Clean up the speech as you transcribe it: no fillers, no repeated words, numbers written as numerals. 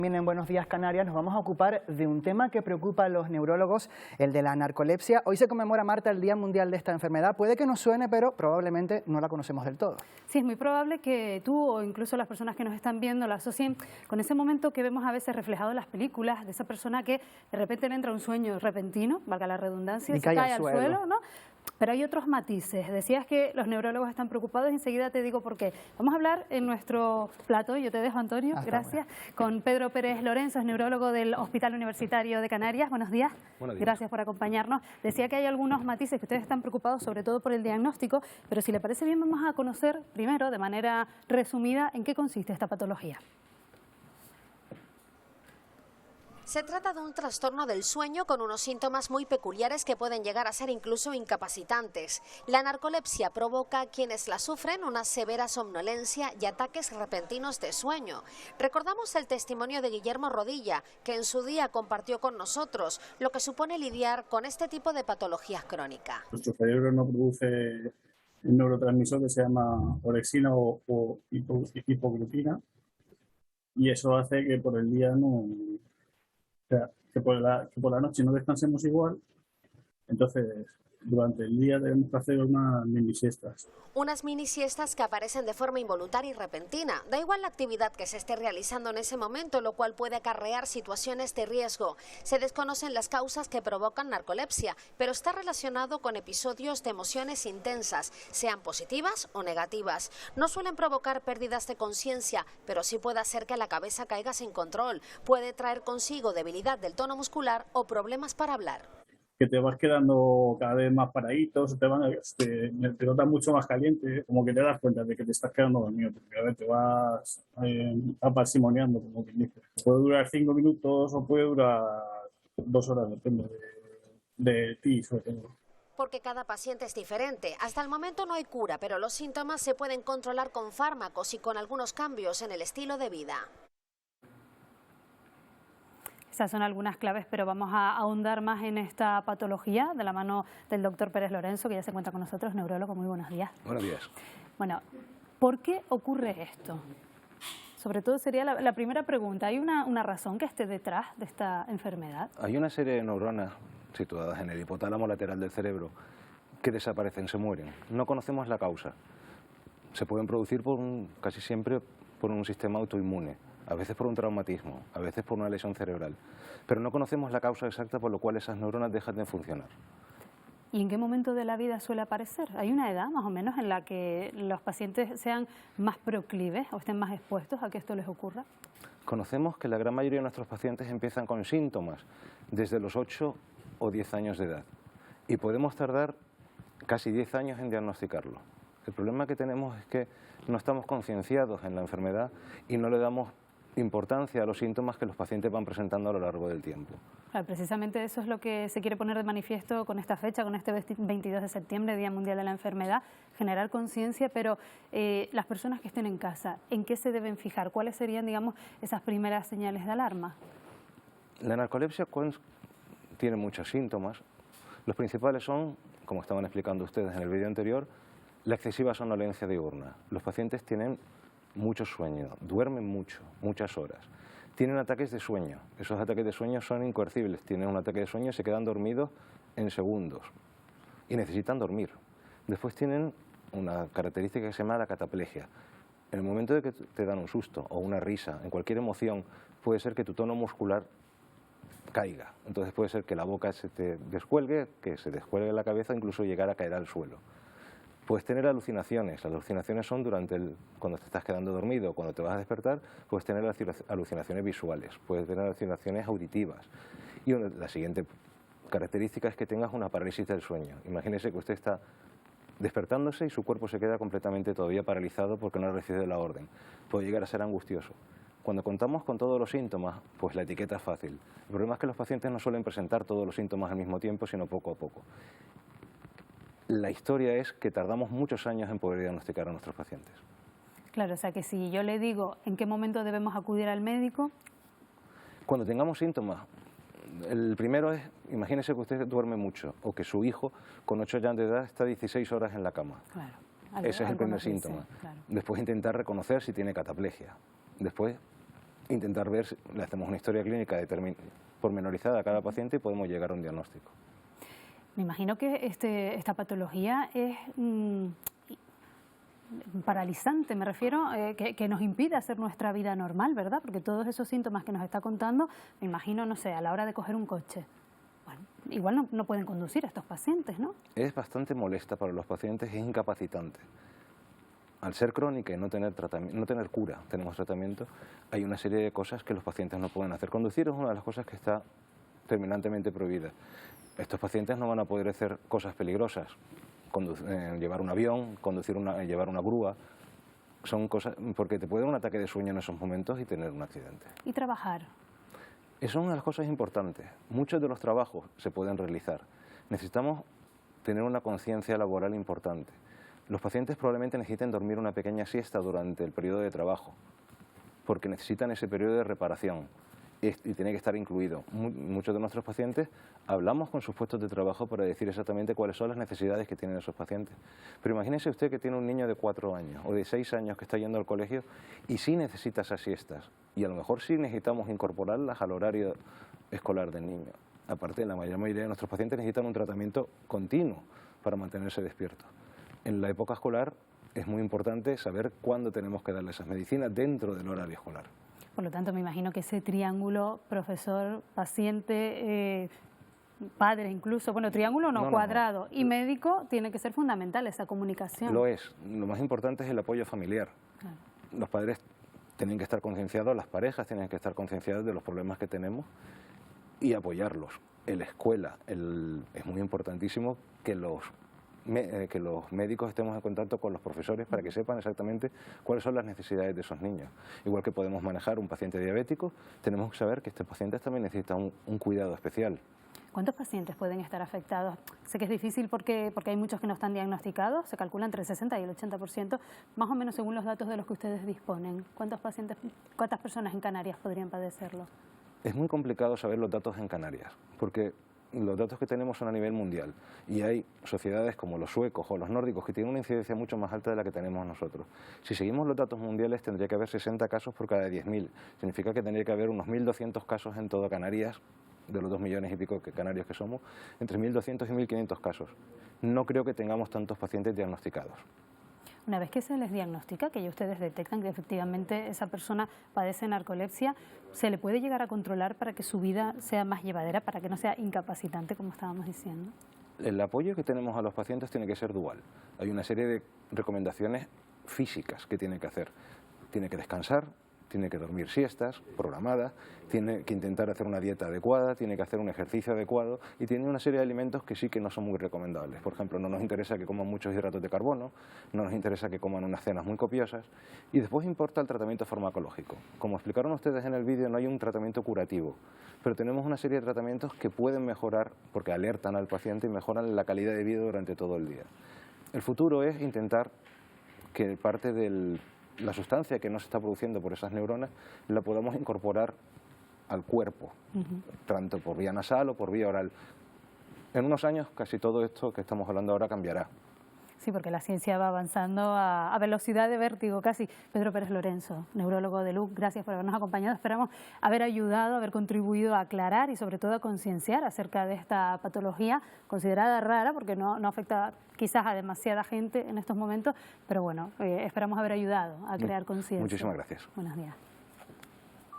También en Buenos Días Canarias nos vamos a ocupar de un tema que preocupa a los neurólogos, el de la narcolepsia. Hoy se conmemora, Marta, el Día Mundial de esta enfermedad. Puede que nos suene, pero probablemente no la conocemos del todo. Sí, es muy probable que tú o incluso las personas que nos están viendo la asocien con ese momento que vemos a veces reflejado en las películas, de esa persona que de repente le entra un sueño repentino, valga la redundancia, y se cae al suelo, ¿no? Pero hay otros matices. Decías que los neurólogos están preocupados y enseguida te digo por qué. Vamos a hablar en nuestro plato, yo te dejo, Antonio, gracias, con Pedro Pérez Lorenzo, es neurólogo del Hospital Universitario de Canarias. Buenos días. Buenos días. Gracias por acompañarnos. Decía que hay algunos matices que ustedes están preocupados, sobre todo por el diagnóstico, pero si le parece bien vamos a conocer primero, de manera resumida, en qué consiste esta patología. Se trata de un trastorno del sueño con unos síntomas muy peculiares que pueden llegar a ser incluso incapacitantes. La narcolepsia provoca a quienes la sufren una severa somnolencia y ataques repentinos de sueño. Recordamos el testimonio de Guillermo Rodilla, que en su día compartió con nosotros lo que supone lidiar con este tipo de patologías crónicas. Nuestro cerebro no produce un neurotransmisor que se llama orexina o hipoglutina, y eso hace que por el día no... O sea, que por la noche no descansemos igual, entonces durante el día debemos hacer unas mini siestas. Unas mini siestas que aparecen de forma involuntaria y repentina. Da igual la actividad que se esté realizando en ese momento, lo cual puede acarrear situaciones de riesgo. Se desconocen las causas que provocan narcolepsia, pero está relacionado con episodios de emociones intensas, sean positivas o negativas. No suelen provocar pérdidas de conciencia, pero sí puede hacer que la cabeza caiga sin control. Puede traer consigo debilidad del tono muscular o problemas para hablar. Que te vas quedando cada vez más paraditos, te notas mucho más caliente, como que te das cuenta de que te estás quedando dormido, porque a ver, te vas apasimoniando, como quien dice. Puede durar 5 minutos o puede durar 2 horas, depende de ti, sobre todo. Porque cada paciente es diferente. Hasta el momento no hay cura, pero los síntomas se pueden controlar con fármacos y con algunos cambios en el estilo de vida. Esas son algunas claves, pero vamos a ahondar más en esta patología de la mano del doctor Pérez Lorenzo, que ya se encuentra con nosotros, neurólogo. Muy buenos días. Buenos días. Bueno, ¿por qué ocurre esto? Sobre todo sería la primera pregunta. ¿Hay una razón que esté detrás de esta enfermedad? Hay una serie de neuronas situadas en el hipotálamo lateral del cerebro que desaparecen, se mueren. No conocemos la causa. Se pueden producir casi siempre por un sistema autoinmune. A veces por un traumatismo, a veces por una lesión cerebral. Pero no conocemos la causa exacta por la cual esas neuronas dejan de funcionar. ¿Y en qué momento de la vida suele aparecer? ¿Hay una edad más o menos en la que los pacientes sean más proclives o estén más expuestos a que esto les ocurra? Conocemos que la gran mayoría de nuestros pacientes empiezan con síntomas desde los 8 o 10 años de edad. Y podemos tardar casi 10 años en diagnosticarlo. El problema que tenemos es que no estamos concienciados en la enfermedad y no le damos importancia a los síntomas que los pacientes van presentando a lo largo del tiempo. Claro, precisamente eso es lo que se quiere poner de manifiesto con esta fecha, con este 22 de septiembre, Día Mundial de la Enfermedad, generar conciencia, pero las personas que estén en casa, ¿en qué se deben fijar? ¿Cuáles serían, digamos, esas primeras señales de alarma? La narcolepsia tiene muchos síntomas. Los principales son, como estaban explicando ustedes en el vídeo anterior, la excesiva somnolencia diurna. Los pacientes tienen mucho sueño, duermen mucho, muchas horas. Tienen ataques de sueño. Esos ataques de sueño son incoercibles. Tienen un ataque de sueño y se quedan dormidos en segundos. Y necesitan dormir. Después tienen una característica que se llama la cataplegia. En el momento de que te dan un susto o una risa, en cualquier emoción, puede ser que tu tono muscular caiga. Entonces puede ser que la boca se te descuelgue, que se descuelgue la cabeza, incluso llegar a caer al suelo. Puedes tener alucinaciones. Las alucinaciones son cuando te estás quedando dormido, cuando te vas a despertar, puedes tener alucinaciones visuales, puedes tener alucinaciones auditivas. Y la siguiente característica es que tengas una parálisis del sueño. Imagínese que usted está despertándose y su cuerpo se queda completamente todavía paralizado porque no ha recibido la orden. Puede llegar a ser angustioso. Cuando contamos con todos los síntomas, pues la etiqueta es fácil. El problema es que los pacientes no suelen presentar todos los síntomas al mismo tiempo, sino poco a poco. La historia es que tardamos muchos años en poder diagnosticar a nuestros pacientes. Claro, o sea que si yo le digo en qué momento debemos acudir al médico... Cuando tengamos síntomas, el primero es, imagínese que usted duerme mucho o que su hijo con 8 años de edad está 16 horas en la cama. Claro, ese es el primer síntoma. Claro. Después intentar reconocer si tiene cataplegia. Después intentar ver, le hacemos una historia clínica pormenorizada a cada paciente y podemos llegar a un diagnóstico. Me imagino que esta patología es paralizante, me refiero, que nos impide hacer nuestra vida normal, ¿verdad? Porque todos esos síntomas que nos está contando, me imagino, no sé, a la hora de coger un coche. Bueno, igual no pueden conducir estos pacientes, ¿no? Es bastante molesta para los pacientes, es incapacitante. Al ser crónica y no tener cura, tenemos tratamiento, hay una serie de cosas que los pacientes no pueden hacer. Conducir es una de las cosas que está terminantemente prohibida. Estos pacientes no van a poder hacer cosas peligrosas, llevar un avión, llevar una grúa, son cosas, porque te puede dar un ataque de sueño en esos momentos y tener un accidente. ¿Y trabajar? Eso es una de las cosas importantes. Muchos de los trabajos se pueden realizar. Necesitamos tener una conciencia laboral importante. Los pacientes probablemente necesiten dormir una pequeña siesta durante el periodo de trabajo, porque necesitan ese periodo de reparación y tiene que estar incluido. Muchos de nuestros pacientes hablamos con sus puestos de trabajo para decir exactamente cuáles son las necesidades que tienen esos pacientes. Pero imagínese usted que tiene un niño de 4 años o de 6 años que está yendo al colegio y sí necesita esas siestas. Y a lo mejor sí necesitamos incorporarlas al horario escolar del niño. Aparte, la mayoría de nuestros pacientes necesitan un tratamiento continuo para mantenerse despiertos. En la época escolar es muy importante saber cuándo tenemos que darle esas medicinas dentro del horario escolar. Por lo tanto, me imagino que ese triángulo, profesor, paciente, padre incluso, bueno, triángulo no, cuadrado, y médico, tiene que ser fundamental esa comunicación. Lo es. Lo más importante es el apoyo familiar. Claro. Los padres tienen que estar concienciados, las parejas tienen que estar concienciadas de los problemas que tenemos y apoyarlos. En la escuela es muy importantísimo que los médicos estemos en contacto con los profesores para que sepan exactamente cuáles son las necesidades de esos niños. Igual que podemos manejar un paciente diabético, tenemos que saber que este paciente también necesita un cuidado especial. ¿Cuántos pacientes pueden estar afectados? Sé que es difícil porque hay muchos que no están diagnosticados, se calcula entre el 60 y el 80%, más o menos según los datos de los que ustedes disponen. ¿Cuántas personas en Canarias podrían padecerlo? Es muy complicado saber los datos en Canarias, porque los datos que tenemos son a nivel mundial y hay sociedades como los suecos o los nórdicos que tienen una incidencia mucho más alta de la que tenemos nosotros. Si seguimos los datos mundiales tendría que haber 60 casos por cada 10.000. Significa que tendría que haber unos 1.200 casos en toda Canarias, de los 2 millones y pico de canarios que somos, entre 1.200 y 1.500 casos. No creo que tengamos tantos pacientes diagnosticados. Una vez que se les diagnostica, que ya ustedes detectan que efectivamente esa persona padece narcolepsia, ¿se le puede llegar a controlar para que su vida sea más llevadera, para que no sea incapacitante, como estábamos diciendo? El apoyo que tenemos a los pacientes tiene que ser dual. Hay una serie de recomendaciones físicas que tiene que hacer. Tiene que descansar, tiene que dormir siestas programadas, tiene que intentar hacer una dieta adecuada, tiene que hacer un ejercicio adecuado y tiene una serie de alimentos que sí que no son muy recomendables. Por ejemplo, no nos interesa que coman muchos hidratos de carbono, no nos interesa que coman unas cenas muy copiosas y después importa el tratamiento farmacológico. Como explicaron ustedes en el vídeo, no hay un tratamiento curativo, pero tenemos una serie de tratamientos que pueden mejorar, porque alertan al paciente y mejoran la calidad de vida durante todo el día. El futuro es intentar que parte de la sustancia que no se está produciendo por esas neuronas la podamos incorporar al cuerpo, tanto por vía nasal o por vía oral. En unos años casi todo esto que estamos hablando ahora cambiará. Sí, porque la ciencia va avanzando a velocidad de vértigo casi. Pedro Pérez Lorenzo, neurólogo de LUC, gracias por habernos acompañado. Esperamos haber ayudado, haber contribuido a aclarar y sobre todo a concienciar acerca de esta patología considerada rara porque no afecta quizás a demasiada gente en estos momentos, pero bueno, esperamos haber ayudado a crear conciencia. Muchísimas gracias. Buenos días.